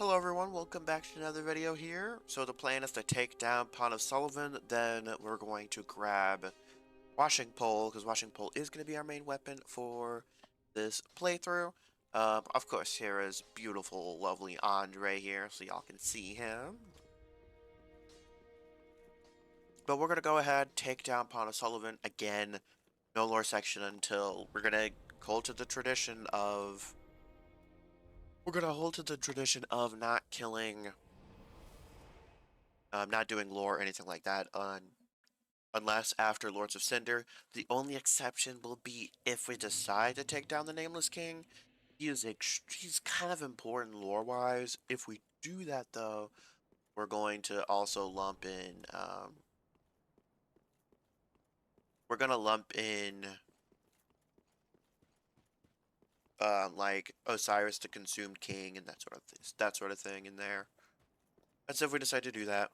Hello everyone, welcome back to another video here. So the plan is to take down Pontiff Sulyvahn, then we're going to grab Washing Pole, because Washing Pole is going to be our main weapon for this playthrough. Of course, here is beautiful, lovely Andre here, so y'all can see him. But we're going to go ahead, take down Pontiff Sulyvahn again, no lore section until we're going to hold to the tradition of... We're going to hold to the tradition of not killing... not doing lore or anything like that unless after Lords of Cinder. The only exception will be if we decide to take down the Nameless King. He's kind of important lore-wise. If we do that, though, we're going to also lump in, we're going to lump in, like, Osiris the Consumed King and that sort of thing in there. That's if we decide to do that.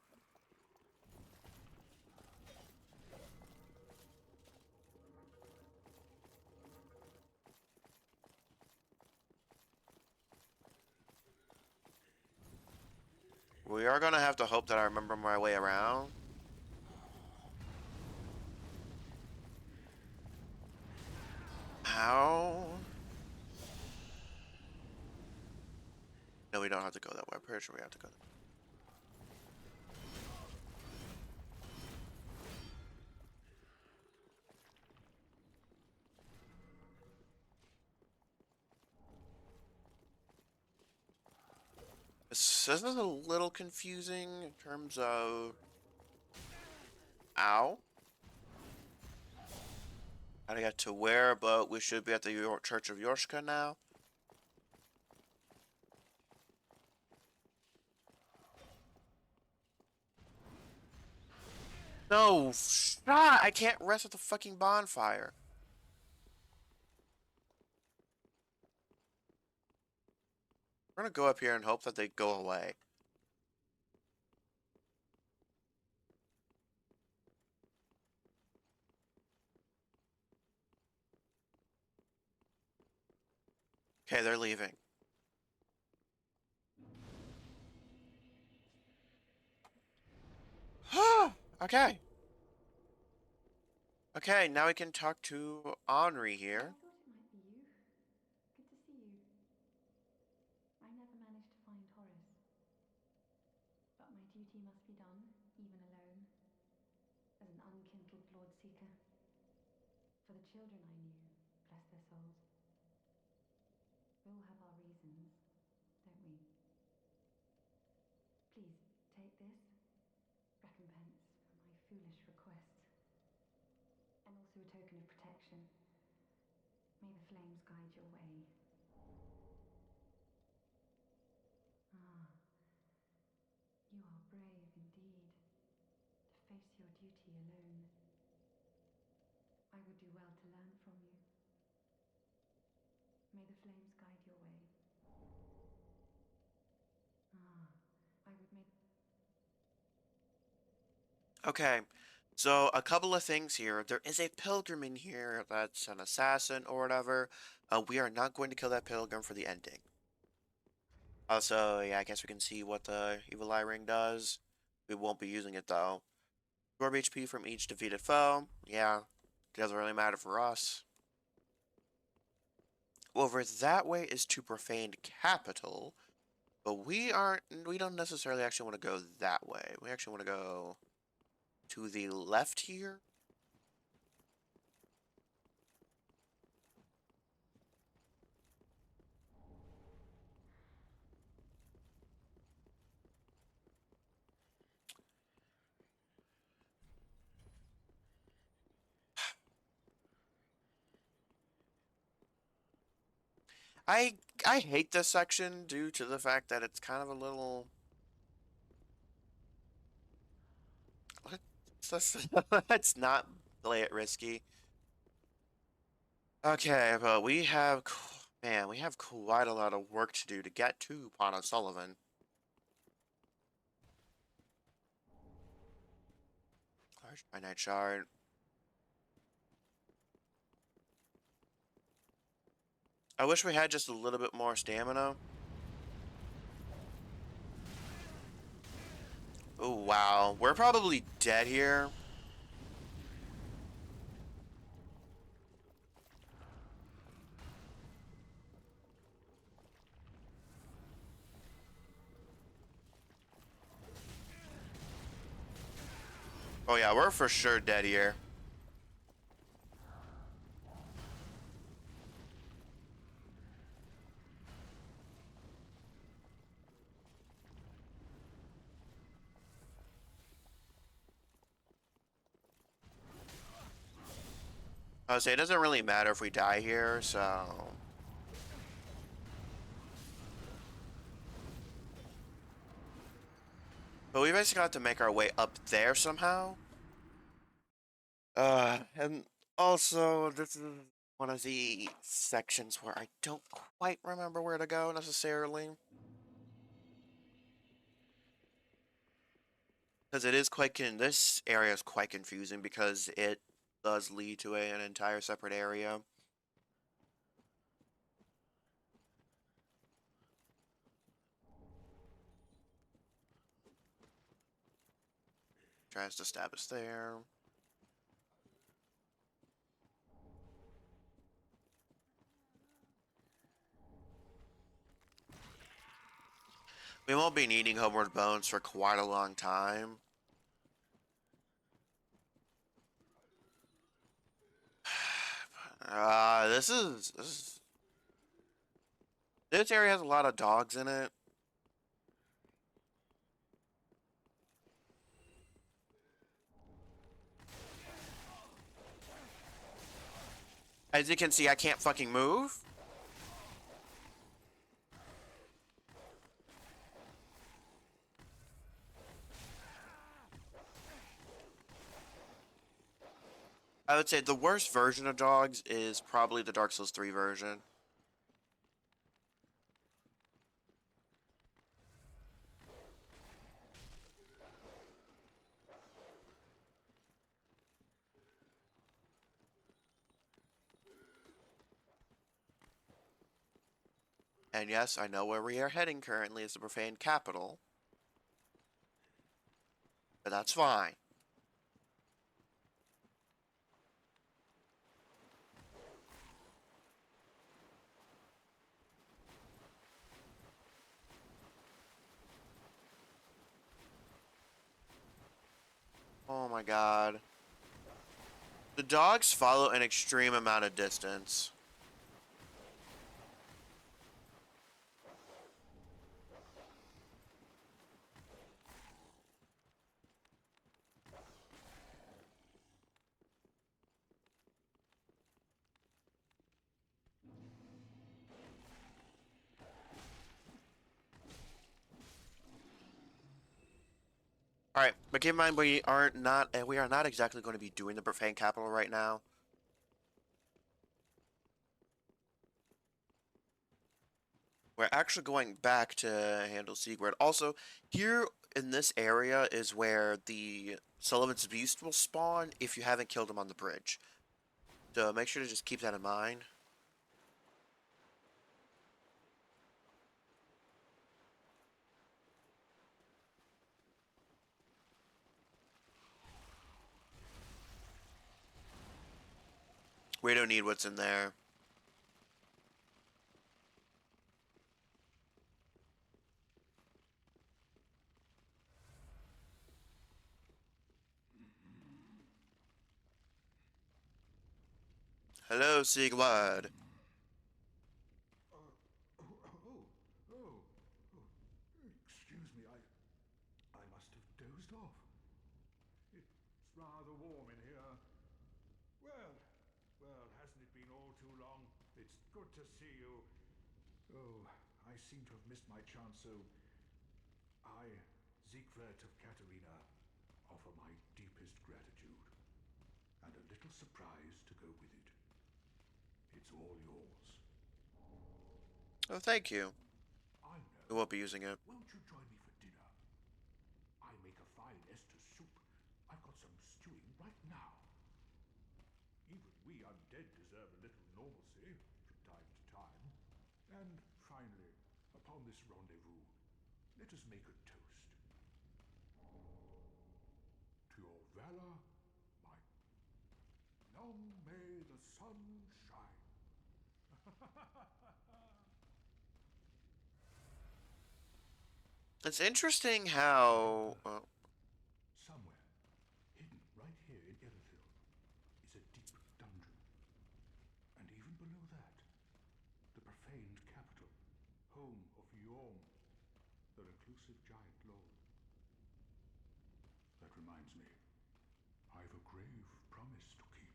We are going to have to hope that I remember my way around. How? No, we don't have to go that way. I'm pretty sure we have to go that way. This is a little confusing in terms of... Ow. How to get to where, but we should be at the Church of Yorshka now. No, shot! I can't rest at the fucking bonfire. We're gonna go up here and hope that they go away. Okay, they're leaving. Okay. Okay, now we can talk to Henri here. I thought it might be you. Good to see you. I never managed to find Horace, but my duty must be done, even alone, as an unkindled Lord Seeker. For the children I knew, bless their souls. We all have our reasons, don't we? Please, take this, recompense for my foolish request, and also a token of protection. May the flames guide your way. Ah, you are brave indeed, to face your duty alone. I would do well to learn from you. May the flames guide your way. Ah, I would make... Okay, so a couple of things here. There is a pilgrim in here that's an assassin or whatever. We are not going to kill that pilgrim for the ending. Also, yeah, I guess we can see what the Evil Eye Ring does. We won't be using it, though. Absorb HP from each defeated foe. Yeah, doesn't really matter for us. Over that way is to Profaned Capital, but we don't necessarily actually want to go that way. We actually want to go to the left here. I I hate this section due to the fact that it's kind of a little... Let's not play it risky. Okay, but we have... Man, we have quite a lot of work to do to get to Pontiff Sulyvahn. Large Finite Shard. I wish we had just a little bit more stamina. Oh, wow. We're probably dead here. Oh, yeah, we're for sure dead here. I would say it doesn't really matter if we die here, so... But we basically have to make our way up there somehow. And also, this is one of the sections where I don't quite remember where to go necessarily. Because it is this area is quite confusing because it does lead to an entire separate area. Tries to stab us there. We won't be needing homeward bones for quite a long time. This area has a lot of dogs in it. As you can see, I can't fucking move. I would say the worst version of dogs is probably the Dark Souls 3 version. And yes, I know where we are heading currently is the profane capital. But that's fine. Oh my god. The dogs follow an extreme amount of distance. Alright, but keep in mind we are not exactly going to be doing the profane capital right now. We're actually going back to handle Sigurd. Also, here in this area is where the Sullivan's Beast will spawn if you haven't killed him on the bridge. So make sure to just keep that in mind. We don't need what's in there. Hello, Sigurd. Excuse me, I must have dozed off. It's rather warm in here. Well, hasn't it been all too long? It's good to see you. Oh, I seem to have missed my chance, so I, Siegfried of Katarina, offer my deepest gratitude. And a little surprise to go with it. It's all yours. Oh, thank you. I We know. won't be using it. Won't you join me for dinner? I make a fine Esther soup. I've got some stewing right now. Even we undead deserve a little normalcy from time to time. And finally, upon this rendezvous, let us make a toast. Valor, my... Long may the sun shine. It's interesting how... Somewhere, hidden right here in Irithyll, is a deep dungeon. And even below that, the profaned capital, home of Yhorm, the reclusive giant lord. That reminds me, I've a grave promise to keep.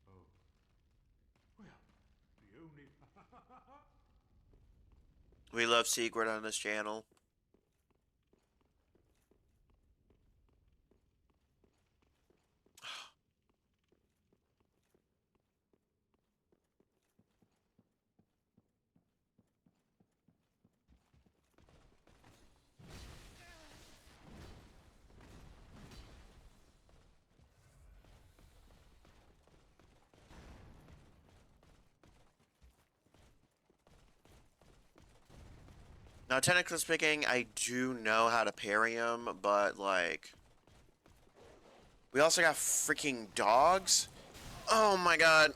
Oh, well, the only... we love Secret on this channel. Now, technically speaking, I do know how to parry him, but, like... we also got freaking dogs? Oh my god.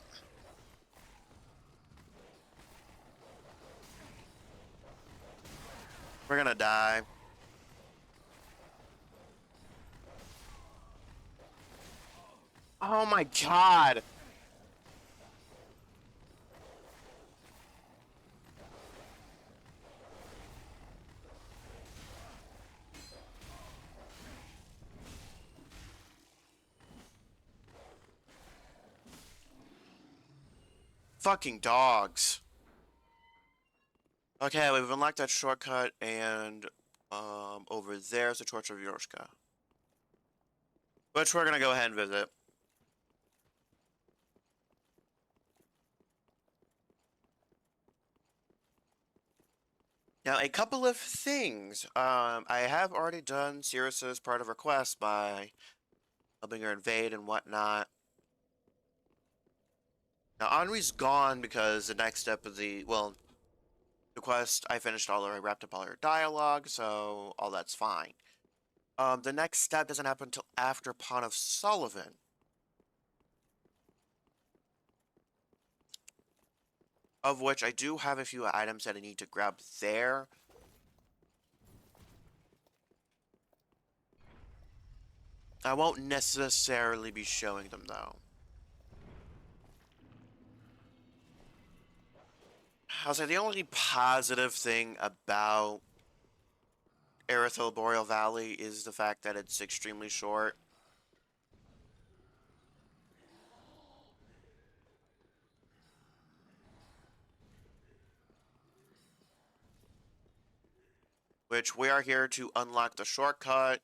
We're gonna die. Oh my god! Fucking dogs. Okay, we've unlocked that shortcut, and over there's the Torch of Yorshka, which we're gonna go ahead and visit. Now, a couple of things. I have already done Cirrus's part of her quest by helping her invade and whatnot. Now, Henri's gone because the next step of the quest, I finished all her, I wrapped up all her dialogue, so all that's fine. The next step doesn't happen until after Pontiff Sulyvahn. Of which I do have a few items that I need to grab there. I won't necessarily be showing them, though. I'll say the only positive thing about Irithyll Boreal Valley is the fact that it's extremely short. Which we are here to unlock the shortcut.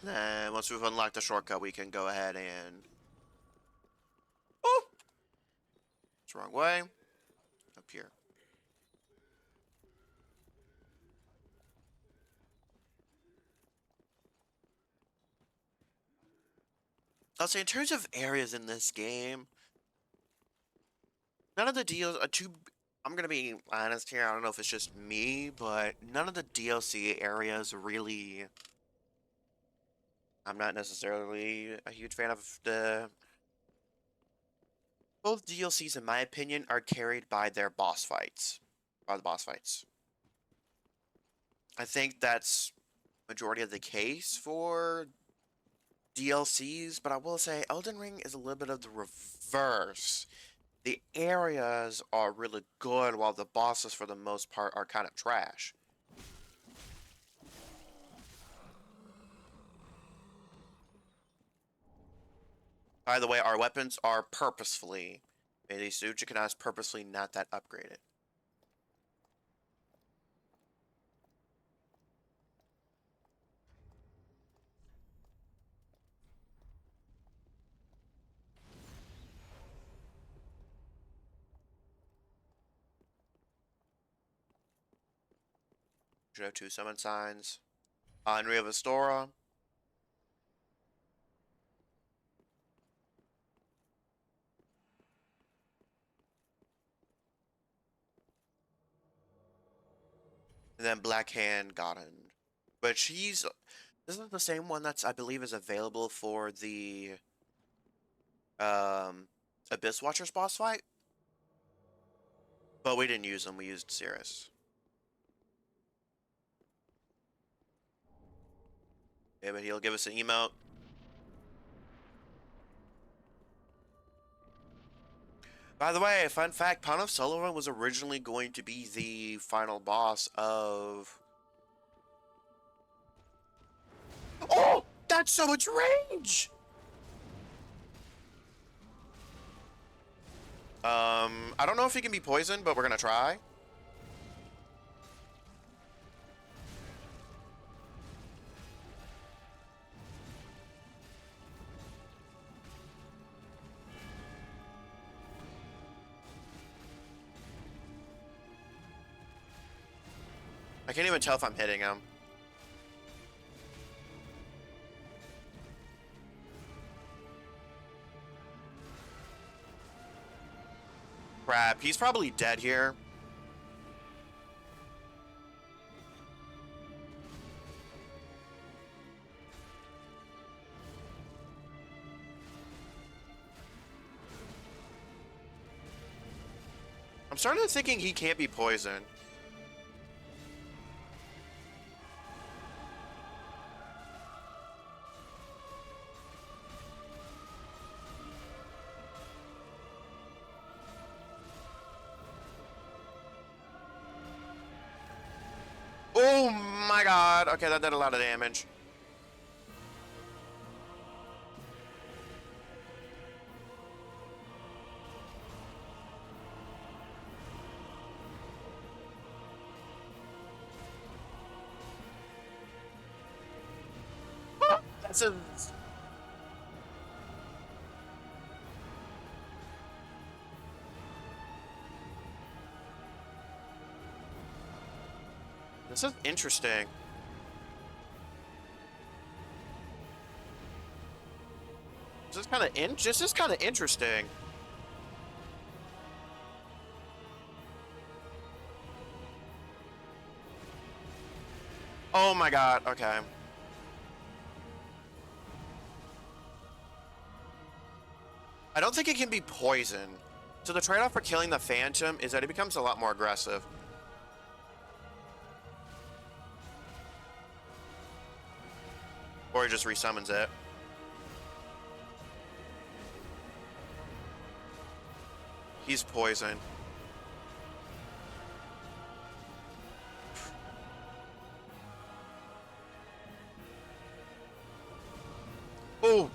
Then once we've unlocked the shortcut, we can go ahead and... oh! It's the wrong way. Up here. I'll say in terms of areas in this game, none of the deals are too... I'm gonna be honest here, I don't know if it's just me, but none of the DLC areas really... I'm not necessarily a huge fan of the... both DLCs, in my opinion, are carried by their boss fights. By the boss fights. I think that's majority of the case for DLCs, but I will say Elden Ring is a little bit of the reverse. The areas are really good, while the bosses, for the most part, are kind of trash. By the way, our weapons are purposefully... maybe Sujikan is purposely not that upgraded. Should have 2 summon signs. Henri of Astora. And then Black Hand Godin. But this is the same one that's, I believe, is available for the Abyss Watchers boss fight. But we didn't use them, we used Cirrus. Yeah, but he'll give us an emote. By the way, fun fact, Pontiff Sulyvahn was originally going to be the final boss of... Oh! That's so much range! I don't know if he can be poisoned, but we're gonna try. I can't even tell if I'm hitting him. Crap, he's probably dead here. I'm starting to thinking he can't be poisoned. Oh my god. Okay, that did a lot of damage. That's a... This is interesting. This is kind of interesting. Oh my god. Okay. I don't think it can be poisoned. So the trade-off for killing the Phantom is that it becomes a lot more aggressive. Or he just resummons it. He's poisoned. Oh!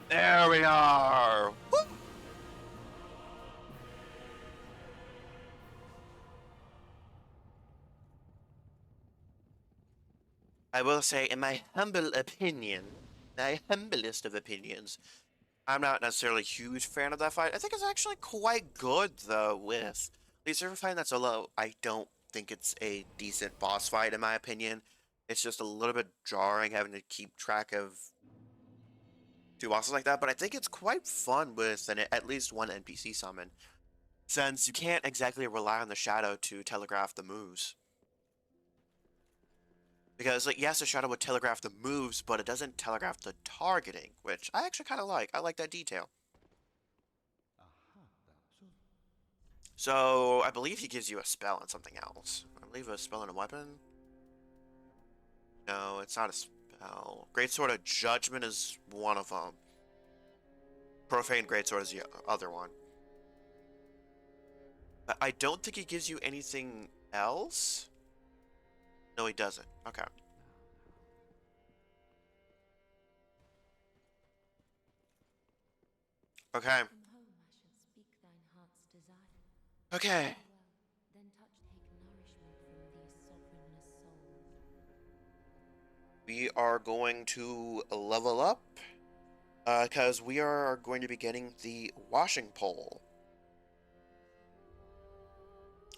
There we are! Woo! I will say, in my humble opinion, my humblest of opinions, I'm not necessarily a huge fan of that fight. I think it's actually quite good, though, with... At least every fight that's solo, I don't think it's a decent boss fight, in my opinion. It's just a little bit jarring having to keep track of two bosses like that, but I think it's quite fun with at least one NPC summon, since you can't exactly rely on the Shadow to telegraph the moves. Because, like, yes, the Shadow would telegraph the moves, but it doesn't telegraph the targeting, which I actually kind of like. I like that detail. So, I believe he gives you a spell and something else. I believe a spell and a weapon? No, it's not a spell. Greatsword of Judgment is one of them. Profane Greatsword is the other one. But I don't think he gives you anything else. No, he doesn't. Okay. Okay. Okay. We are going to level up. Because we are going to be getting the washing pole.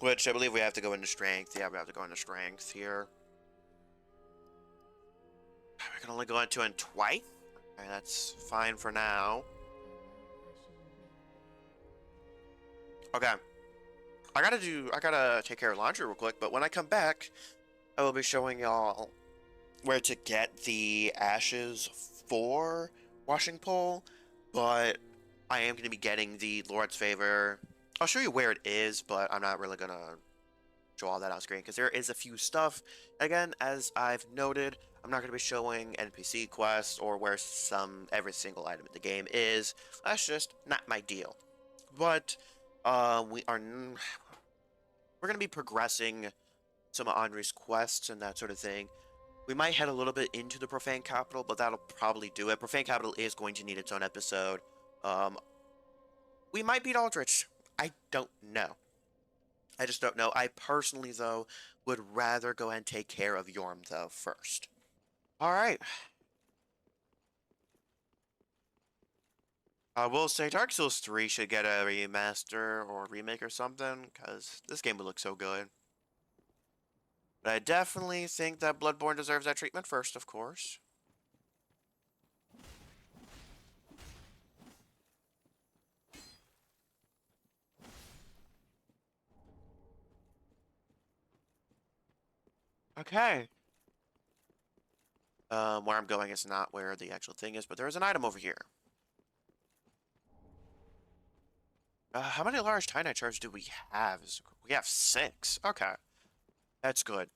Which I believe we have to go into strength. Yeah, we have to go into strength here. We can only go into it twice. Okay, that's fine for now. Okay. I gotta take care of laundry real quick, but when I come back, I will be showing y'all where to get the ashes for washing pole, but I am gonna be getting the Lord's Favor. I'll show you where it is, but I'm not really gonna show all that on screen because there is a few stuff. Again, as I've noted, I'm not gonna be showing NPC quests or where every single item in the game is. That's just not my deal. But we're gonna be progressing some of Andre's quests and that sort of thing. We might head a little bit into the Profane Capital, but that'll probably do it. Profane Capital is going to need its own episode. Um, we might beat Aldrich. I don't know. I just don't know. I personally, though, would rather go and take care of Yhorm, though, first. All right. I will say Dark Souls 3 should get a remaster or remake or something, because this game would look so good. But I definitely think that Bloodborne deserves that treatment first, of course. Okay. Where I'm going is not where the actual thing is, but there is an item over here. How many large Titanite shards do we have? We have 6. Okay. That's good.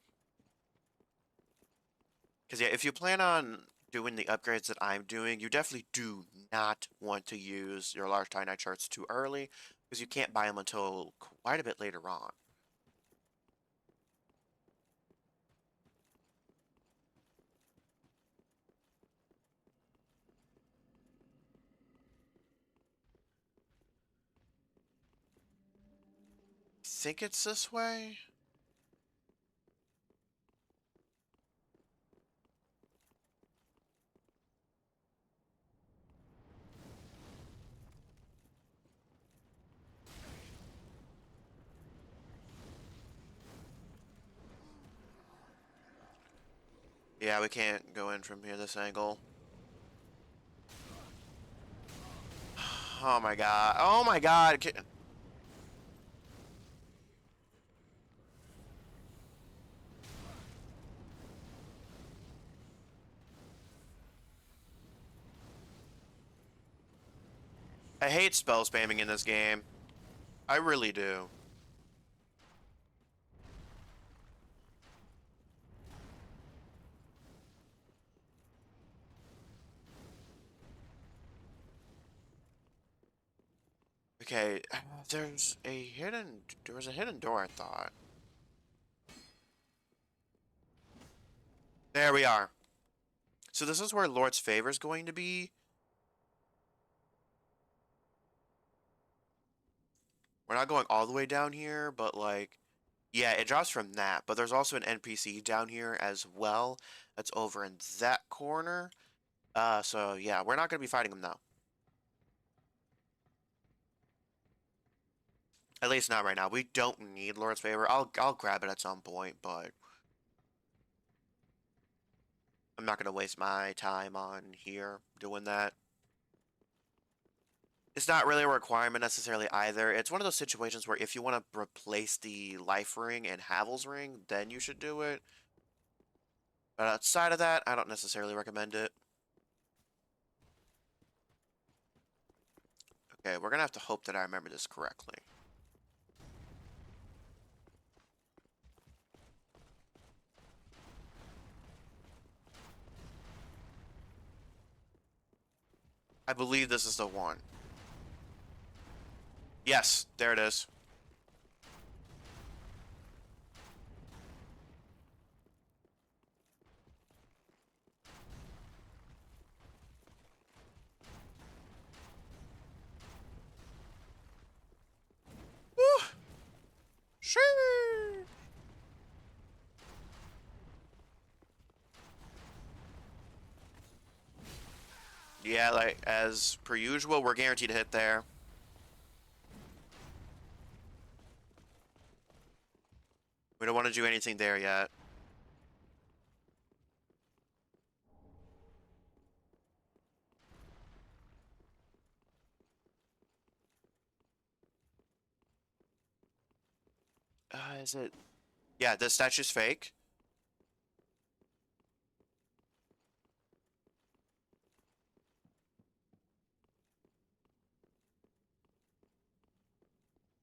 Because, yeah, if you plan on doing the upgrades that I'm doing, you definitely do not want to use your large Titanite shards too early, because you can't buy them until quite a bit later on. I think it's this way? Yeah, we can't go in from here this angle. Oh my god. Oh my god. I hate spell spamming in this game. I really do. Okay, there was a hidden door, I thought. There we are. So this is where Lord's Favor is going to be. We're not going all the way down here, but like, yeah, it drops from that. But there's also an NPC down here as well. That's over in that corner. So yeah, we're not gonna be fighting him though. At least not right now. We don't need Lord's Favor. I'll grab it at some point, but I'm not gonna waste my time on here doing that. It's not really a requirement necessarily either. It's one of those situations where if you want to replace the life ring and Havel's ring, then you should do it. But outside of that, I don't necessarily recommend it. Okay, we're gonna have to hope that I remember this correctly. I believe this is the one. Yes, there it is. Woo! Sure. Yeah, like as per usual, we're guaranteed to hit there. We don't want to do anything there yet. Is it? Yeah, this statue's fake.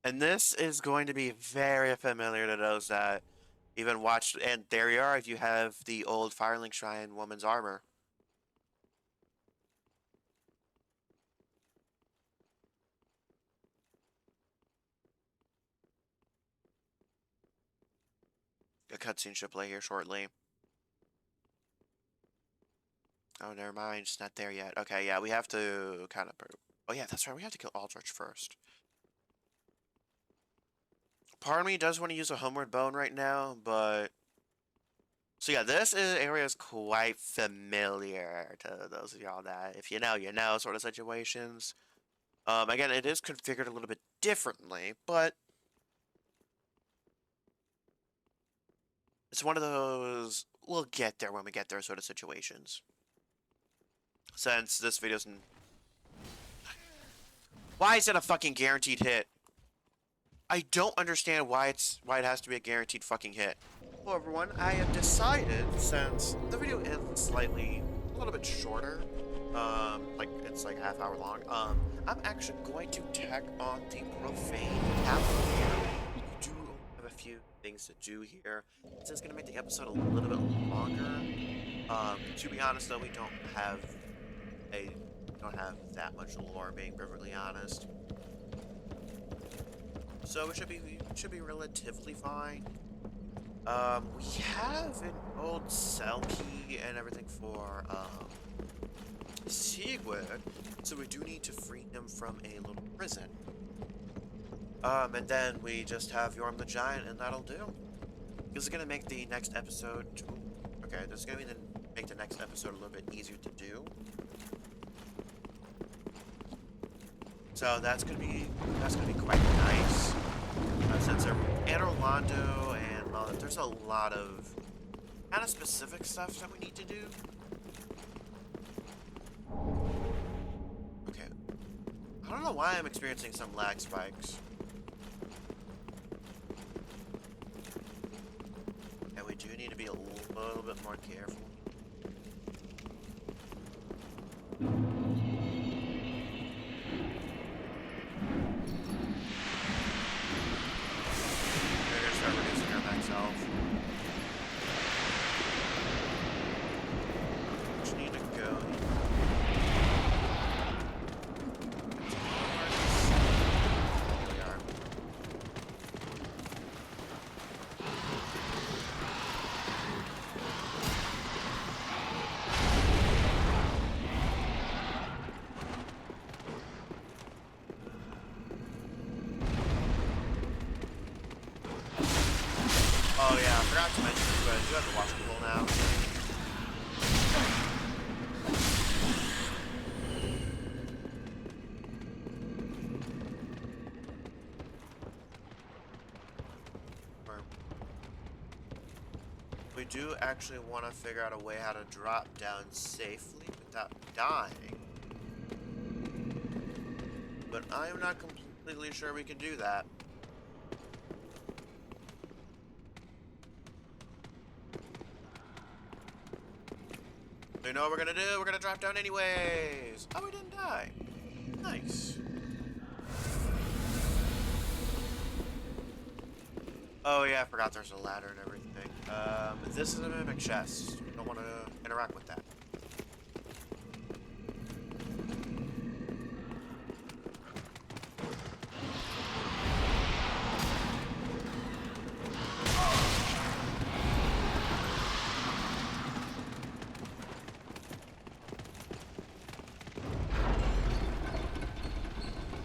And this is going to be very familiar to those that even watched. And there you are, if you have the old Firelink Shrine woman's armor. A cutscene should play here shortly. Oh, never mind. It's not there yet. Okay, yeah, we have to kind of... Oh, yeah, that's right. We have to kill Aldrich first. Part of me does want to use a homeward bone right now, but... So yeah, this area is quite familiar to those of y'all that, if you know sort of situations. Again, it is configured a little bit differently, but... It's one of those... We'll get there when we get there sort of situations. Since this video's... Why is it a fucking guaranteed hit? I don't understand why it has to be a guaranteed fucking hit. Hello everyone, I have decided, since the video is a little bit shorter, like it's like a half hour long, I'm actually going to tack on the profane capital here. We do have a few things to do here. This is gonna make the episode a little bit longer. To be honest though, we don't have that much lore, being perfectly honest. So it should be relatively fine. We have an old cell key and everything for Sigurd, so we do need to free him from a little prison. And then we just have Yhorm the Giant, and that'll do. This is gonna make the next episode. Okay, this is gonna make the next episode a little bit easier to do. So that's gonna be quite nice. Since in Orlando and all that, there's a lot of kind of specific stuff that we need to do. Okay. I don't know why I'm experiencing some lag spikes. And we do need to be a little bit more careful. Oh yeah, I forgot to mention this, but I do have the watch control now. We do actually want to figure out a way how to drop down safely without dying. But I am not completely sure we can do that. You know what we're gonna do? We're gonna drop down anyways. Oh, we didn't die. Nice. Oh yeah, I forgot there's a ladder and everything. This is a mimic chest. We don't want to interact with that.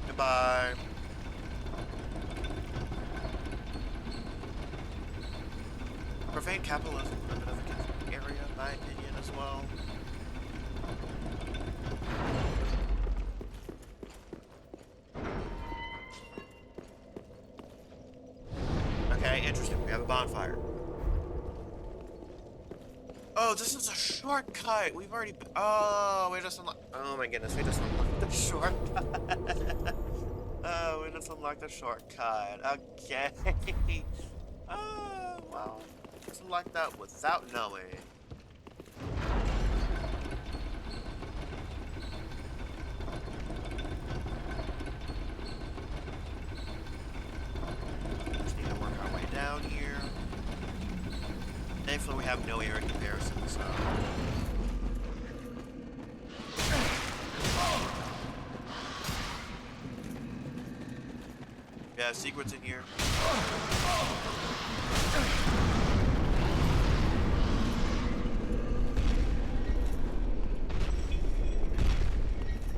Goodbye. Profane capitalism is a bit of a confusing area, in my opinion, as well. Okay, interesting. We have a bonfire. Oh, this is a shortcut. We've already. Oh, we just unlocked. Oh my goodness, we just unlocked the shortcut. Oh, we just unlocked the shortcut. Okay. Well, select that without knowing. Just need to work our way down here. Thankfully, we have no area comparison, so. Yeah, secrets in here.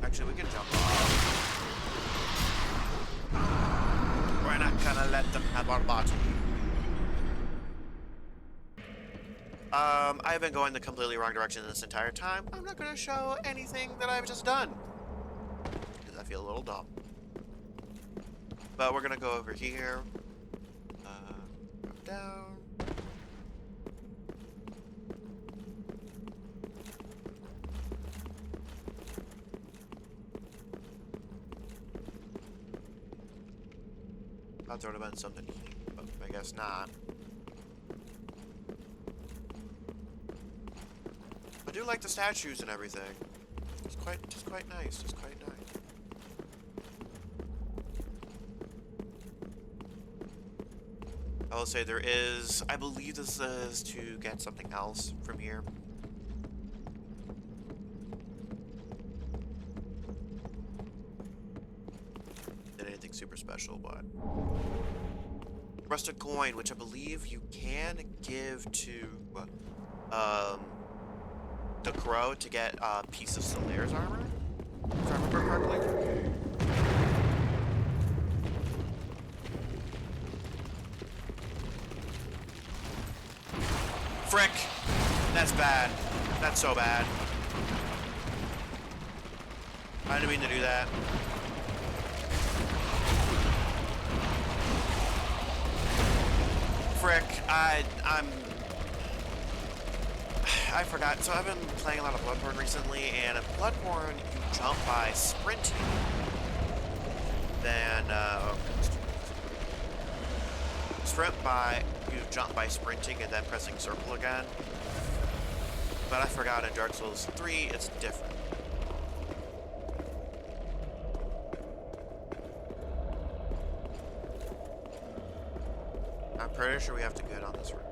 Actually, we can jump off. We're not gonna let them have our body. I've been going the completely wrong direction this entire time. I'm not gonna show anything that I've just done. Because I feel a little dumb. But we're gonna go over here. Drop down. Thought there would have been something unique, but I guess not. I do like the statues and everything. It's quite nice. Just quite nice. I will say there is, I believe this is to get something else from here. Not anything super special, but rusted coin, which I believe you can give to the crow to get a piece of Sulyvahn's armor, if I remember correctly. Frick! That's bad. That's so bad. I didn't mean to do that. Frick, I forgot. So I've been playing a lot of Bloodborne recently, and in Bloodborne, you jump by sprinting. Then, you jump by sprinting and then pressing circle again. But I forgot in Dark Souls 3, it's different. I'm pretty sure we have to get on this route.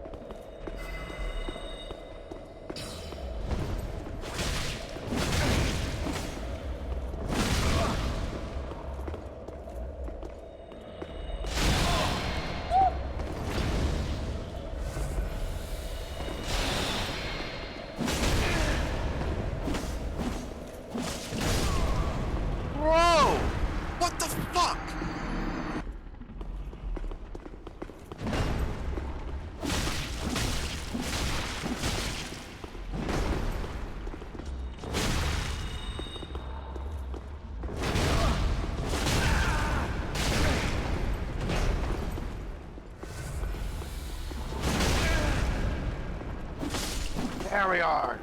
There we are.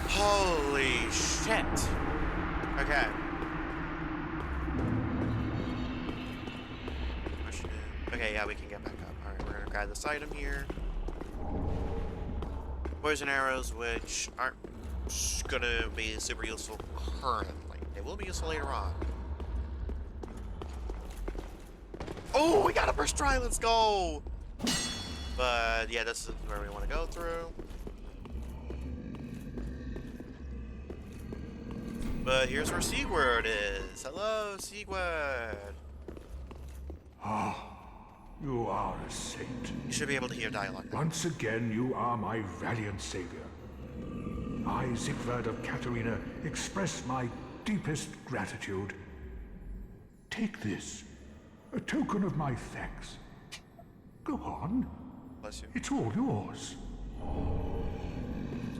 Holy shit. Okay. Okay, yeah, we can get back up. Alright, we're gonna grab this item here. Poison arrows, which aren't gonna be super useful currently. They will be useful later on. Oh, we got a first try, let's go! But yeah, this is where we want to go through. But here's where Sigurd is. Hello, Sigurd. Ah, you are a saint. You should be able to hear dialogue now. Once again, you are my valiant savior. I, Sigurd of Katarina, express my deepest gratitude. Take this, a token of my thanks. Go on. Bless you. It's all yours.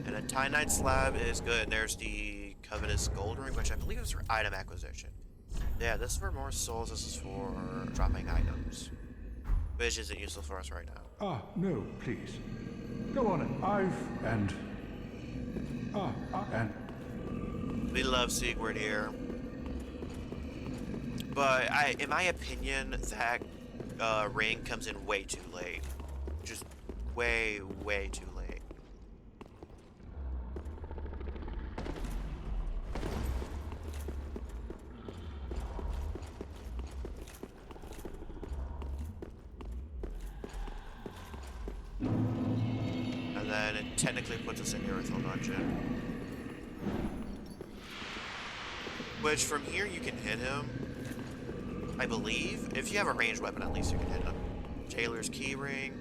And a Tynite slab is good. There's the Covetous Gold Ring, which I believe is for item acquisition. Yeah, this is for more souls. This is for dropping items, which isn't useful for us right now. Ah, no, please. Go on, and... We love Sigurd here. But in my opinion, that ring comes in way too late. Just way, way too late. And then it technically puts us in Irithyll Dungeon. Which, from here, you can hit him. I believe. If you have a ranged weapon, at least you can hit him. Taylor's Keyring.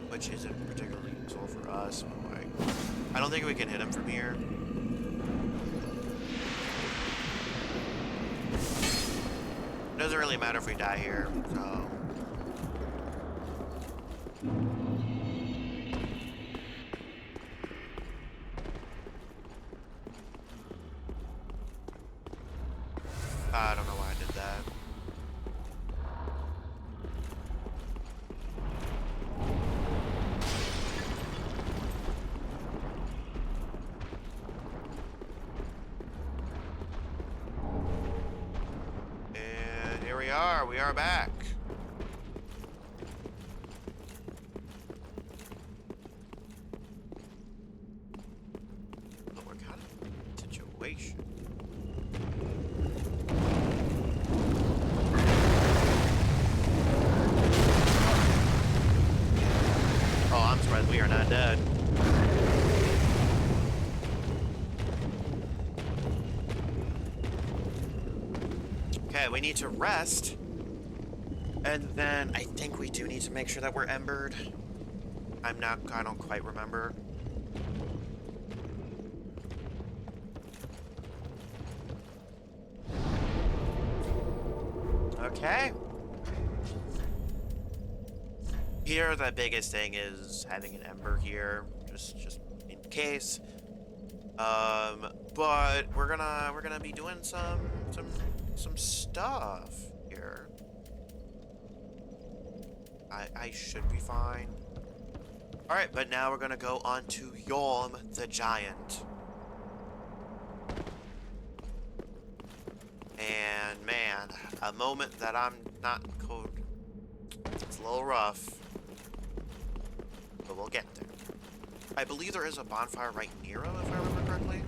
Which isn't particularly useful for us, but like, I don't think we can hit him from here. It doesn't really matter if we die here, so... I don't know why I did that. And here we are back. But we're kind of in a situation. Oh, I'm surprised we are not dead. Okay, we need to rest. And then I think we do need to make sure that we're embered. I don't quite remember. Okay. Here, the biggest thing is having an ember here, just in case. But we're gonna be doing some stuff here. I should be fine. All right, but now we're gonna go on to Yhorm the Giant. And man, a moment that I'm not cold. It's a little rough. But we'll get there. I believe there is a bonfire right near him, if I remember correctly.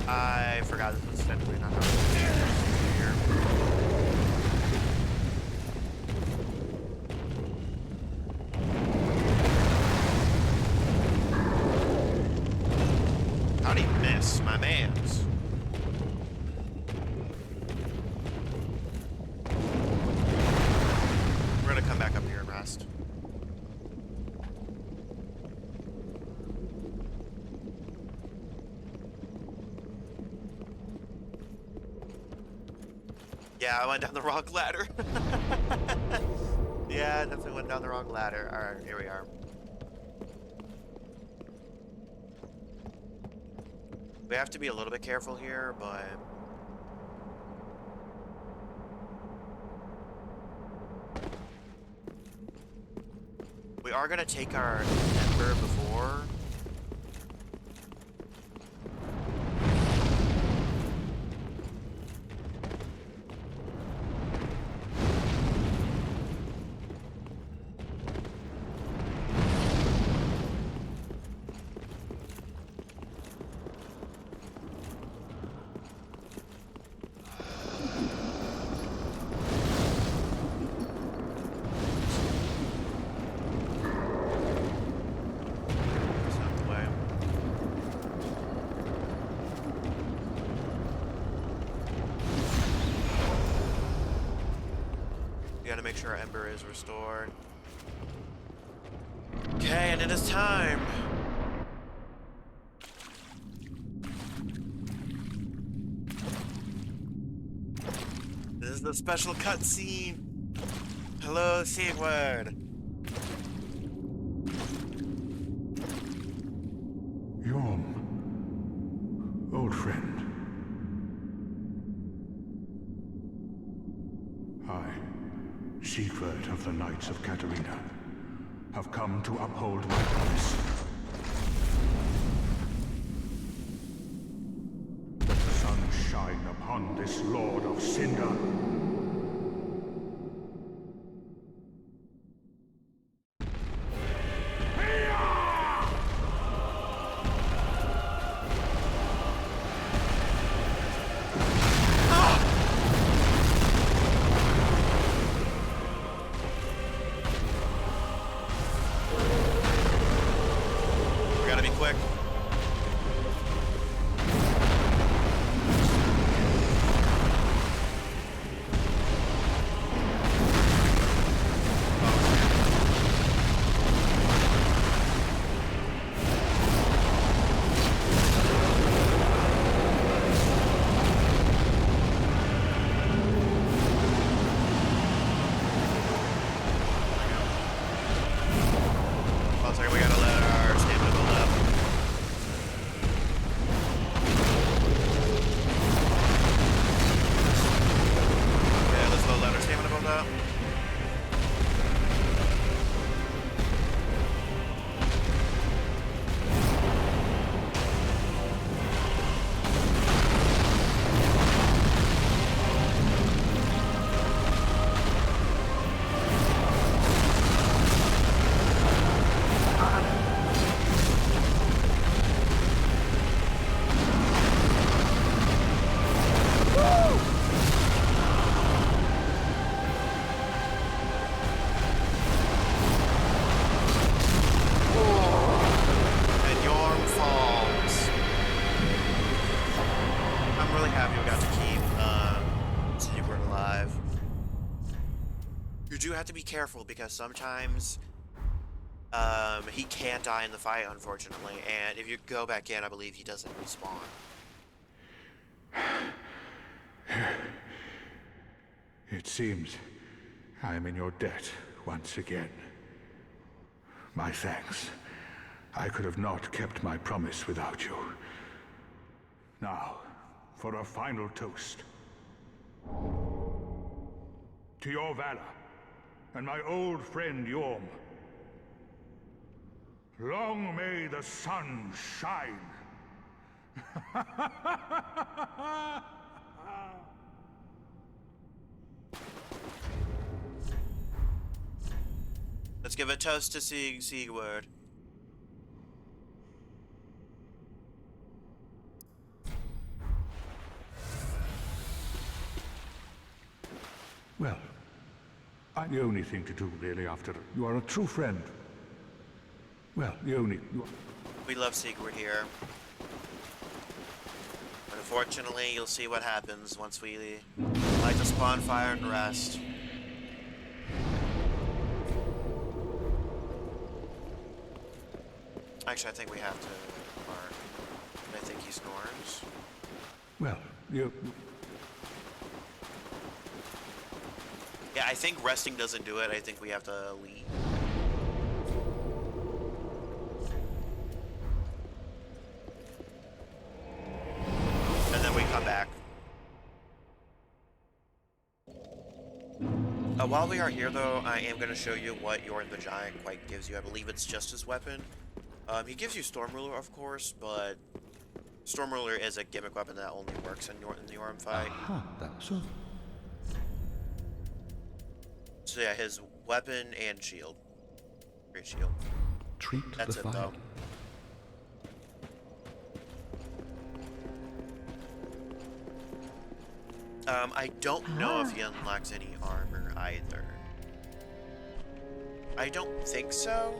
I forgot this was technically not how it was here. How'd he miss my mans? We're gonna come back up here and rest. Yeah, I went down the wrong ladder. Yeah, I definitely went down the wrong ladder. Alright, here we are. We have to be a little bit careful here, but... we are gonna take our ember before... Gotta make sure our ember is restored. Okay, and it is time. This is the special cutscene. Hello, Sulyvahn. Yhorm, old friend. Hi. Secret of the Knights of Katarina, have come to uphold my promise. Let the sun shine upon this Lord of Cinder. We gotta be quick. One second, we gotta let our stamina build up. Okay, let's let our stamina build up. And Yhorm falls. I'm really happy we got to keep Sulyvahn alive. You do have to be careful because sometimes he can die in the fight, unfortunately, and if you go back in, I believe he doesn't respawn. It seems I am in your debt once again. My thanks. I could have not kept my promise without you. Now, for a final toast. To your valor, and my old friend Yhorm. Long may the sun shine. Let's give a toast to Sigurd. Well, the only thing to do, really, after you are a true friend. Well, the only... We love Sigurd here. But unfortunately, you'll see what happens once we light the spawn fire and rest. Actually, I think we have to mark. I think he snores. Well, you... Yeah, I think resting doesn't do it. I think we have to leave. And then we come back. While we are here, though, I am going to show you what Yhorm the Giant quite gives you. I believe it's just his weapon. He gives you Storm Ruler, of course, but Storm Ruler is a gimmick weapon that only works in the Yhorm fight. Aha, that's all. So yeah, his weapon and shield. Great shield. Treat That's the it, fire. though. I don't know if he unlocks any armor either. I don't think so.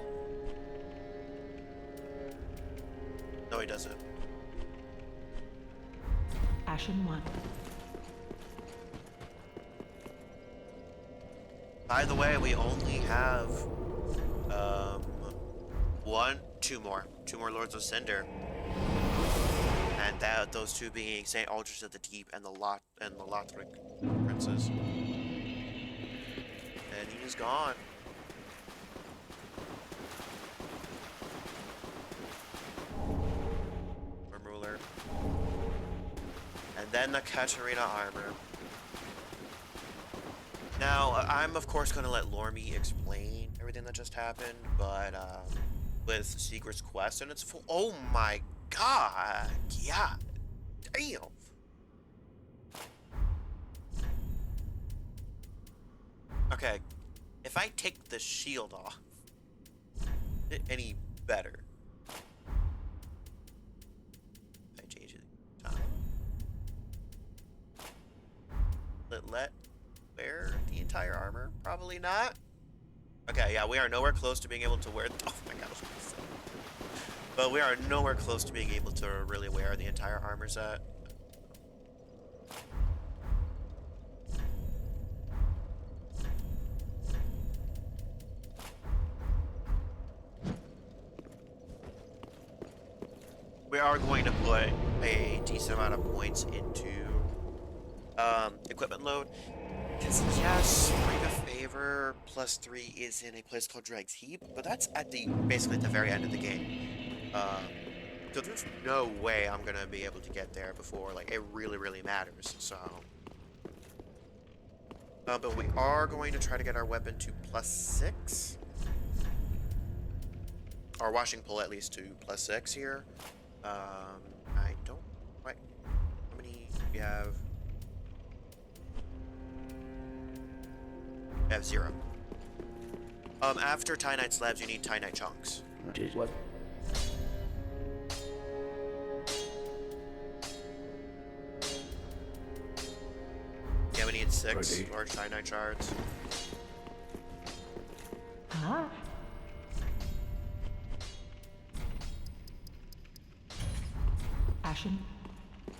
No, he doesn't. Ashen one. By the way, we only have two more Lords of Cinder, and those two being Saint Aldrich of the Deep and the Lothric princes. And he is gone. Ruler, and then the Katarina armor. Now, I'm of course going to let Lormy explain everything that just happened, but with Secret's quest and it's full. Oh my god! Yeah, damn. Okay, if I take the shield off, is it any better? I change it. Let wear the entire armor? Probably not. Okay, yeah, we are nowhere close to being able to wear. Oh my gosh. But we are nowhere close to being able to really wear the entire armor set. We are going to put a decent amount of points into equipment load. Because yes, Ring of Favor +3 is in a place called Drag's Heap, but that's at basically at the very end of the game. So there's no way I'm gonna be able to get there before like it really matters. So, but we are going to try to get our weapon to +6, our washing pole at least to +6 here. I don't quite. How many we have? I have 0. After Titanite slabs, you need Titanite chunks. What? Yeah, we need 6 Ready. large Titanite shards. Ah. Ashen.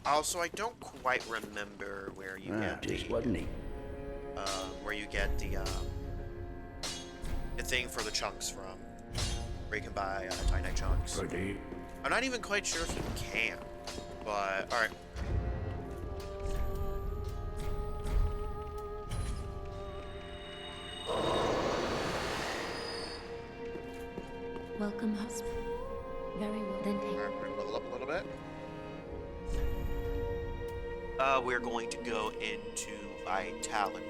Also, I don't quite remember where you get Just the wasn't he? where you get the thing for the chunks from, where you can buy Titanite chunks. Ready. I'm not even quite sure if you can, but all right. Welcome, husband. Very well. Then take. All right, we're gonna level up a little bit. We're going to go into Vitality.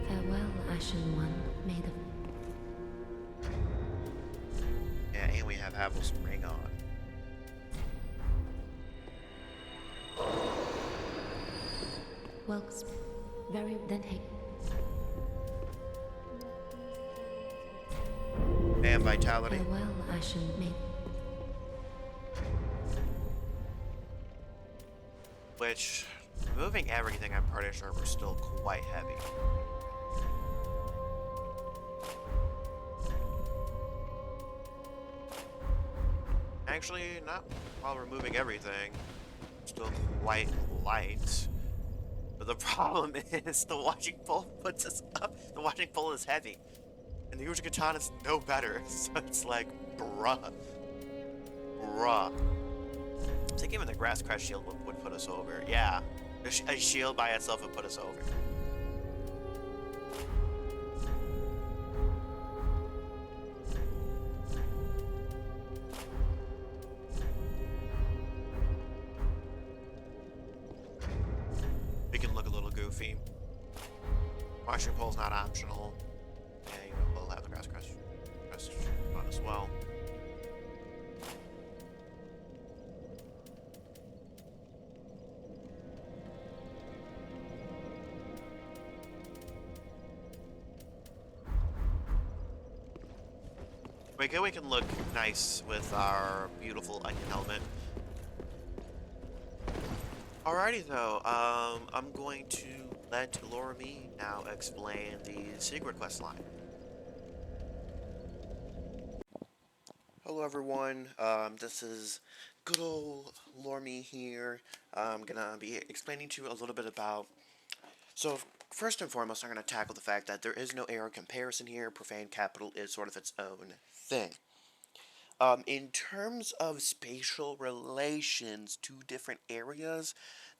Farewell, Ashen One. May the Yeah, and we have Havel's Ring on. welcome. Very then take. And Vitality. Farewell, Ashen. May. Which, removing everything, I'm pretty sure we're still quite heavy. Actually, not while removing everything. Still quite light. But the problem is the washing pole puts us up. The washing pole is heavy. And the Uji Katana is no better. So it's like, bruh. Bruh. I think even the Grass Crest shield would put us over. Yeah. A shield by itself would put us over. We can look a little goofy. Washing pole's not optional. Yeah, you know, we'll have the Grass Crest on as well. We can look nice with our beautiful onion helmet. Alrighty though, I'm going to let Lormy now explain the secret quest line. Hello everyone, this is good old Lormy here. I'm gonna be explaining to you a little bit about. So first and foremost, I'm gonna tackle the fact that there is no era comparison here. Profane Capital is sort of its own thing. In terms of spatial relations to different areas,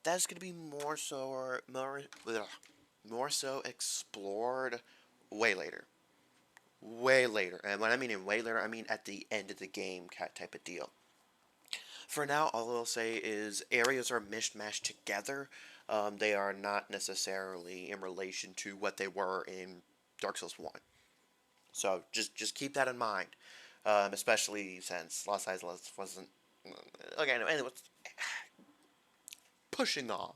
that's going to be more so explored way later. Way later. And when I mean in way later, I mean at the end of the game type of deal. For now, all I'll say is areas are mishmashed together. They are not necessarily in relation to what they were in Dark Souls 1. So just keep that in mind, especially since Lost Isles wasn't. Okay, anyway, pushing on.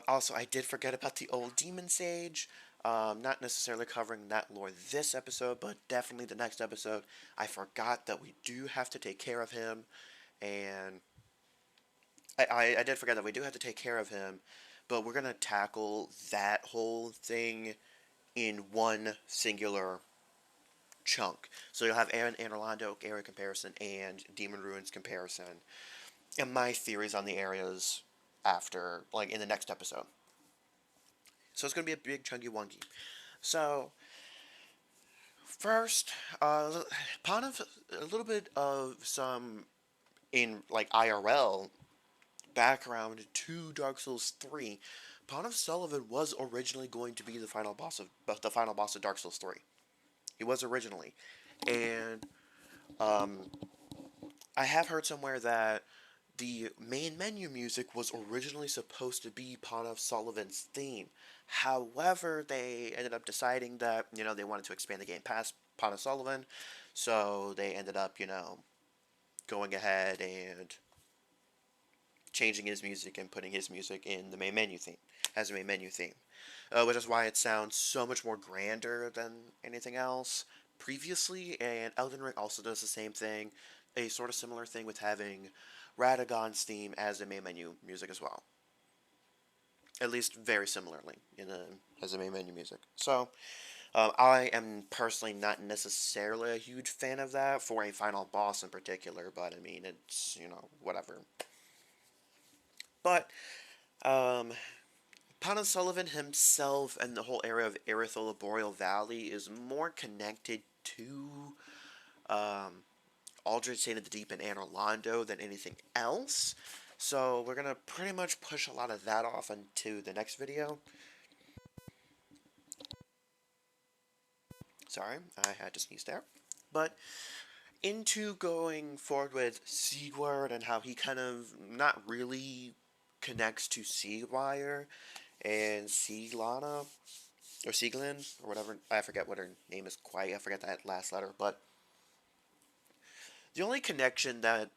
Also, I did forget about the old Demon Sage. Not necessarily covering that lore this episode, but definitely the next episode. I forgot that we do have to take care of him, and I did forget that we do have to take care of him, but we're gonna tackle that whole thing in one singular chunk. So you'll have Aaron and Orlando area comparison and Demon Ruins comparison, and my theories on the areas after, like in the next episode. So it's gonna be a big chunky wonky. So first, Pontiff, a little bit of some in like IRL background to Dark Souls 3. Pontiff Sulyvahn was originally going to be the final boss of Dark Souls 3. He was originally, and um, I have heard somewhere that the main menu music was originally supposed to be Pontiff Sulyvahn's theme. However, they ended up deciding that they wanted to expand the game past Pontiff Sulyvahn, so they ended up going ahead and changing his music and putting his music in the main menu theme as a main menu theme, which is why it sounds so much more grander than anything else previously. And Elden Ring also does the same thing, a sort of similar thing with having Radagon's theme as the main menu music as well. At least very similarly as the main menu music. So I am personally not necessarily a huge fan of that for a final boss in particular, but I mean it's whatever. But um, Pontiff Sulyvahn himself and the whole area of Erythol Boreal Valley is more connected to Aldred Saint of the Deep and Anor Londo than anything else. So we're going to pretty much push a lot of that off into the next video. Sorry, I had to sneeze there. But into going forward with Siegward and how he kind of not really connects to Siegwire and Sieglana or Sieglin or whatever. I forget what her name is quite. I forget that last letter. But the only connection that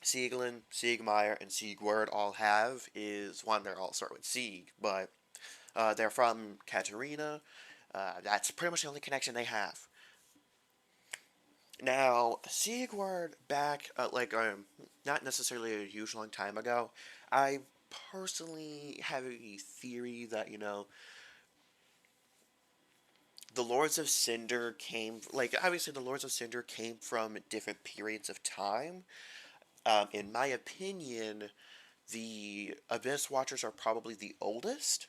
Sieglin, Siegmeyer, and Siegward all have is one, they're all start with Sieg, but they're from Katarina. That's pretty much the only connection they have. Now, Siegward back, not necessarily a huge long time ago, I personally have a theory that, the Lords of Cinder obviously the Lords of Cinder came from different periods of time. In my opinion, the Abyss Watchers are probably the oldest.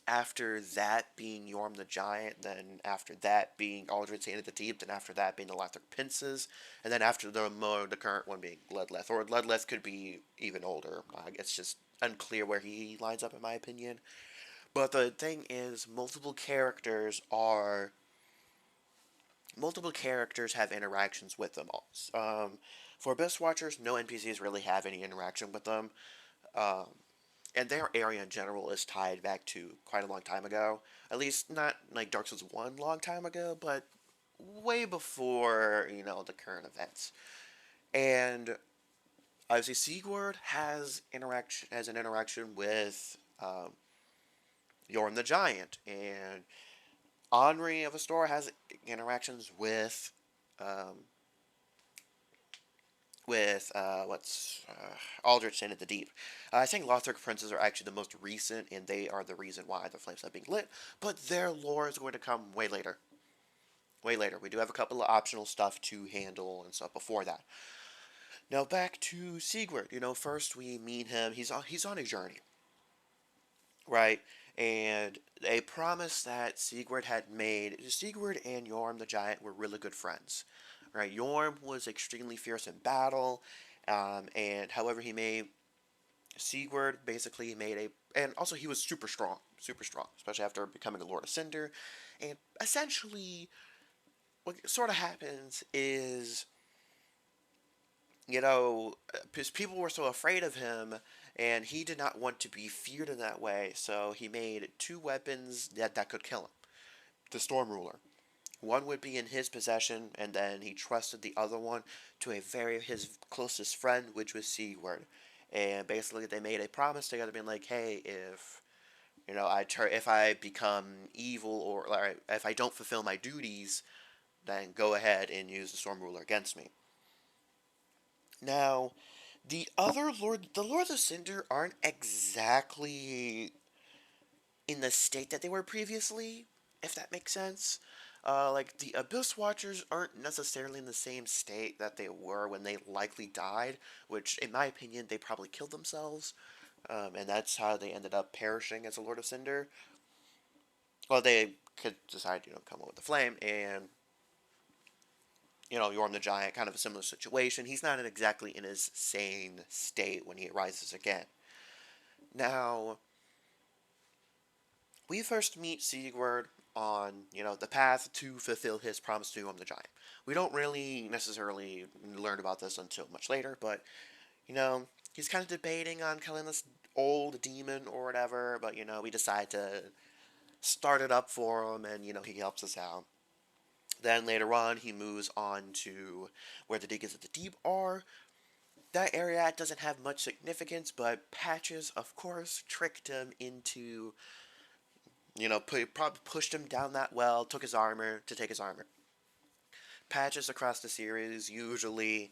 After that being Yhorm the Giant, then after that being Aldred Saint of the Deep, then after that being the Lothric Princes, and then after the current one being Bloodleth. Or Bloodleth could be even older. It's just unclear where he lines up in my opinion. But the thing is, multiple characters have interactions with them all. For Abyss Watchers, no NPCs really have any interaction with them. And their area in general is tied back to quite a long time ago. At least not like Dark Souls 1 long time ago, but way before, the current events. And obviously Siegward has an interaction with Yhorm the Giant, and Henri of Astor has interactions with Aldrich Saint of the Deep. I think Lothric Princes are actually the most recent, and they are the reason why the flames have been lit. But their lore is going to come way later. Way later. We do have a couple of optional stuff to handle and stuff before that. Now back to Siegward. First we meet him. He's on a journey, right? And a promise that Siegward had made. Siegward and Yhorm the Giant were really good friends, right? Yhorm was extremely fierce in battle, and however he made Siegward basically and also he was super strong, especially after becoming a Lord of Cinder. And essentially, what sort of happens is because people were so afraid of him, and he did not want to be feared in that way, so he made two weapons that could kill him. The Storm Ruler. One would be in his possession, and then he trusted the other one to his closest friend, which was Sigurd. And basically, they made a promise together, being like, "Hey, if I become evil or if I don't fulfill my duties, then go ahead and use the Storm Ruler against me." Now, the Lords of Cinder aren't exactly in the state that they were previously, if that makes sense. Like, the Abyss Watchers aren't necessarily in the same state that they were when they likely died, which, in my opinion, they probably killed themselves, and that's how they ended up perishing as a Lord of Cinder. Well, they could decide, come up with the flame, and, Yhorm the Giant, kind of a similar situation. He's not exactly in his sane state when he arises again. Now, we first meet Sigurd on, the path to fulfill his promise to Yhorm the Giant. We don't really necessarily learn about this until much later, but, he's kind of debating on killing this old demon or whatever, but, we decide to start it up for him, and, he helps us out. Then later on, he moves on to where the Diggers of the Deep are. That area doesn't have much significance, but Patches, of course, tricked him into, probably pushed him down that well, took his armor to take his armor. Patches across the series usually,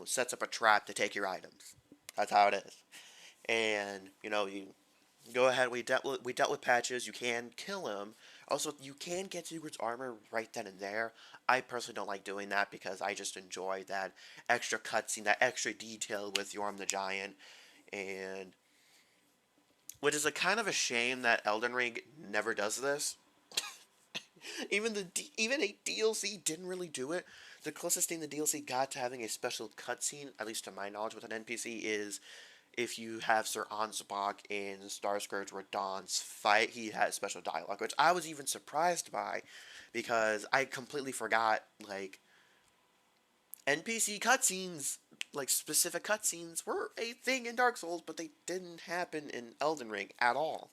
sets up a trap to take your items. That's how it is. And, you go ahead. We dealt with Patches. You can kill him. Also, you can get Sigurd's armor right then and there. I personally don't like doing that because I just enjoy that extra cutscene, that extra detail with Yhorm the Giant, and which is a kind of a shame that Elden Ring never does this. Even a DLC didn't really do it. The closest thing the DLC got to having a special cutscene, at least to my knowledge, with an NPC is if you have Sir Ansbach in Star Scourge Radahn's fight, he has special dialogue, which I was even surprised by, because I completely forgot, like, NPC cutscenes, like specific cutscenes, were a thing in Dark Souls, but they didn't happen in Elden Ring at all.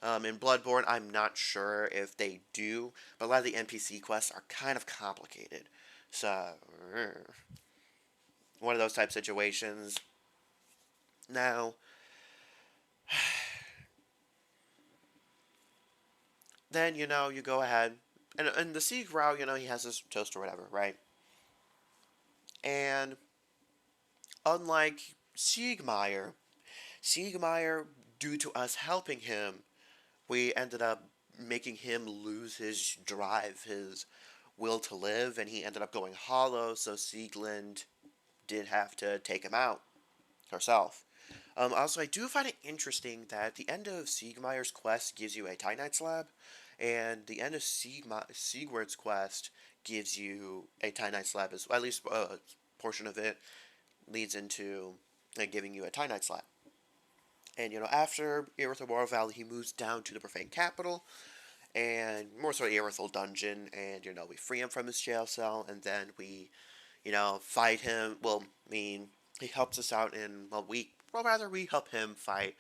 In Bloodborne, I'm not sure if they do, but a lot of the NPC quests are kind of complicated. So, one of those type situations. Now, then, you go ahead, and the Sieg Rao, he has this toast or whatever, right? And unlike Siegmeyer, due to us helping him, we ended up making him lose his drive, his will to live, and he ended up going hollow, so Sieglind did have to take him out herself. Also, I do find it interesting that the end of Siegmeyer's quest gives you a Titanite slab, and the end of Sigurd's quest gives you a Titanite slab, as at least a portion of it leads into giving you a Titanite slab. And, after Irithyll War Valley, he moves down to the Profane Capital, and more so Irithyll Dungeon, and, we free him from his jail cell, and then we, fight him. Well, I mean, he helps us out in, we help him fight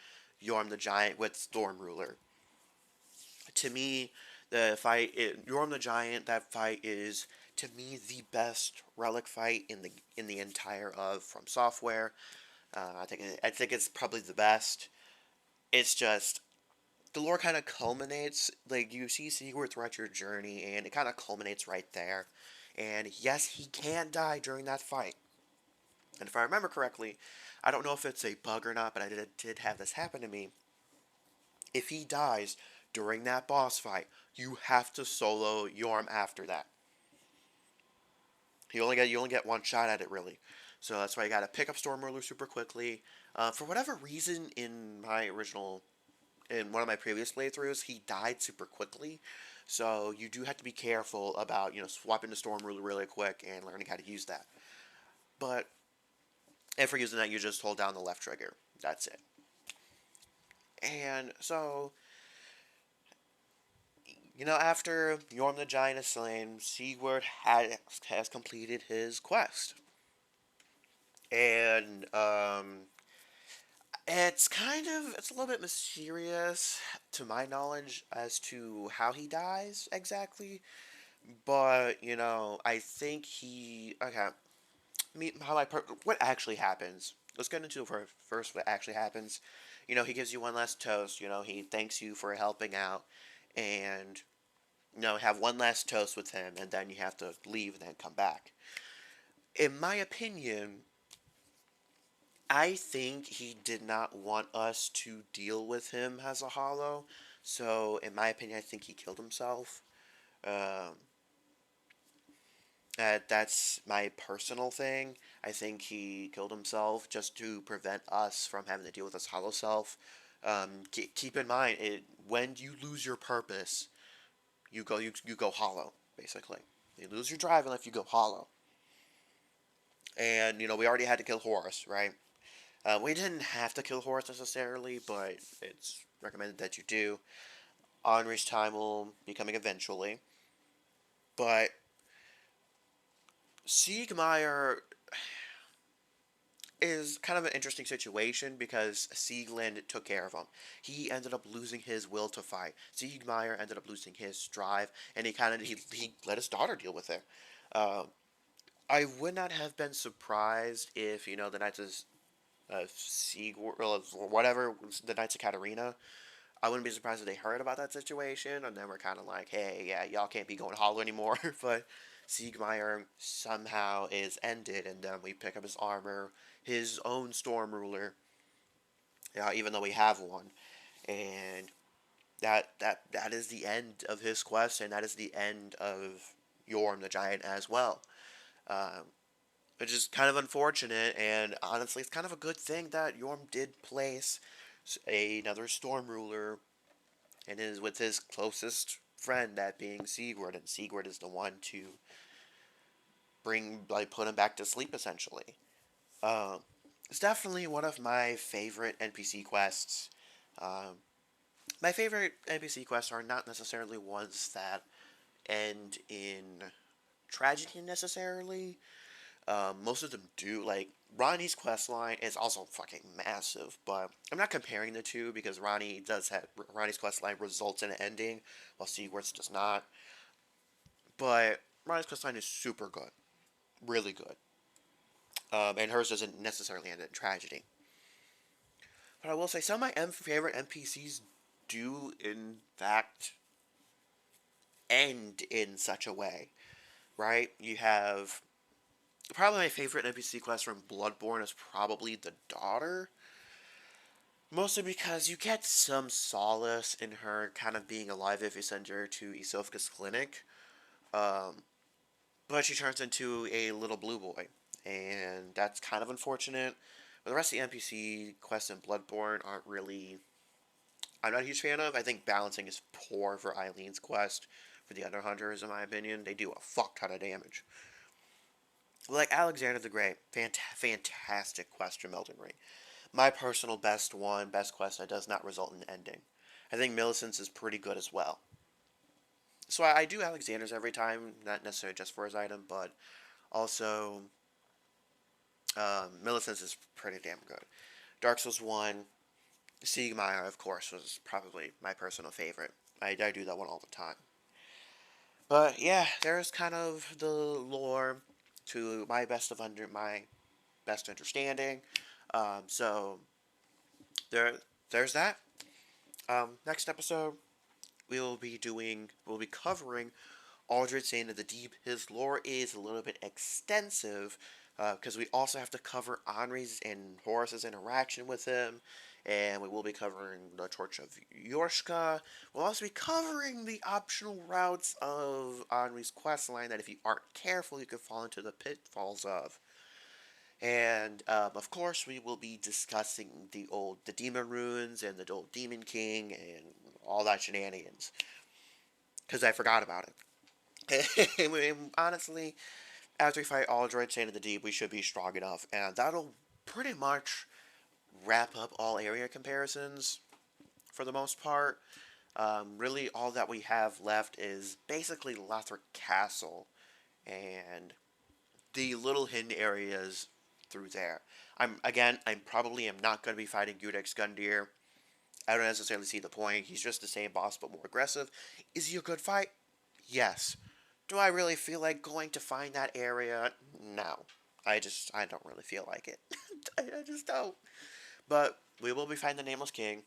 Yhorm the Giant with Storm Ruler. To me, Yhorm the Giant, that fight is, to me, the best relic fight in the entire of From Software. I think it's probably the best. It's just the lore kind of culminates. Like, you see Sigurd throughout your journey, and it kind of culminates right there. And yes, he can die during that fight. And if I remember correctly, I don't know if it's a bug or not, but I did have this happen to me. If he dies during that boss fight, you have to solo Yhorm after that. You only get one shot at it, really. So that's why you got to pick up Storm Ruler super quickly. For whatever reason, in one of my previous playthroughs, he died super quickly. So you do have to be careful about, swapping to Storm Ruler really quick and learning how to use that. But if you're using that, you just hold down the left trigger. That's it. And so, after Yhorm the Giant is slain, Sigurd has completed his quest. And it's a little bit mysterious to my knowledge as to how he dies exactly. But I think he okay. Me how what actually happens. Let's get into first what actually happens. He gives you one last toast. He thanks you for helping out, and have one last toast with him, and then you have to leave and then come back. In my opinion, I think he did not want us to deal with him as a hollow. So, in my opinion, I think he killed himself. Um, that's my personal thing. I think he killed himself just to prevent us from having to deal with his hollow self. Keep in mind, when you lose your purpose, you go hollow. Basically, you lose your drive in life, you go hollow. And we already had to kill Horus, right? We didn't have to kill Horus necessarily, but it's recommended that you do. Henri's time will be coming eventually, but Siegmeyer is kind of an interesting situation because Sieglinde took care of him. He ended up losing his will to fight. Siegmeyer ended up losing his drive, and he let his daughter deal with it. Uh, I would not have been surprised if the Knights of Sieg or whatever the Knights of Katarina. I wouldn't be surprised if they heard about that situation and then we're kind of like, hey, yeah, y'all can't be going hollow anymore. But Siegmeyer somehow is ended, and then we pick up his armor, his own Storm Ruler, even though we have one, and that is the end of his quest, and that is the end of Yhorm the Giant as well. Um, which is kind of unfortunate, and honestly, it's kind of a good thing that Yhorm did place another Storm Ruler and is with his closest friend, that being Sigurd, and Sigurd is the one to put him back to sleep essentially. Um, it's definitely one of my favorite NPC quests. Um, my favorite NPC quests are not necessarily ones that end in tragedy necessarily. Most of them do. Like Ronnie's quest line is also fucking massive, but I'm not comparing the two because Ronnie's quest line results in an ending, while Sigurd's does not. But Ronnie's quest line is super good, really good, and hers doesn't necessarily end in tragedy. But I will say some of my favorite NPCs do in fact end in such a way, right? You have probably my favorite NPC quest from Bloodborne is probably the daughter. Mostly because you get some solace in her kind of being alive if you send her to Isofka's clinic. Um, but she turns into a little blue boy. And that's kind of unfortunate. But the rest of the NPC quests in Bloodborne aren't really. I'm not a huge fan of. I think balancing is poor for Eileen's quest for the other hunters, in my opinion. They do a fuck ton of damage. Like Alexander the Great, fantastic quest from Elden Ring. My personal best quest that does not result in an ending. I think Millicent's is pretty good as well. So I do Alexander's every time, not necessarily just for his item, but also Millicent's is pretty damn good. Dark Souls 1, Siegmeyer, of course, was probably my personal favorite. I do that one all the time. But yeah, there's kind of the lore to my best understanding. So there's that. Next episode, we'll be covering Aldred Sane of the Deep. His lore is a little bit extensive because we also have to cover Henri's and Horus's interaction with him, and we will be covering the Torch of Yorshka. We'll also be covering the optional routes of Henri's questline that if you aren't careful, you could fall into the pitfalls of. And of course, we will be discussing the demon runes and the old demon king and all that shenanigans because I forgot about it. And honestly, after we fight Aldred, Chain of the Deep, we should be strong enough, and that'll pretty much wrap up all area comparisons for the most part. Really, all that we have left is basically Lothric Castle and the little hidden areas through there. I'm probably am not going to be fighting Gudek's Gundyr. I don't necessarily see the point. He's just the same boss but more aggressive. Is he a good fight? Yes. Do I really feel like going to find that area? No. I don't really feel like it. I just don't. But we will be finding the Nameless King.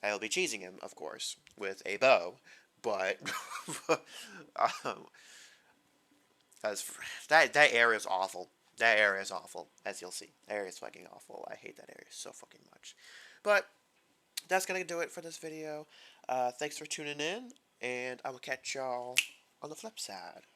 I will be cheesing him, of course, with a bow. But um, that area is awful. That area is awful, as you'll see. That area is fucking awful. I hate that area so fucking much. But that's gonna do it for this video. Thanks for tuning in, and I will catch y'all on the flip side.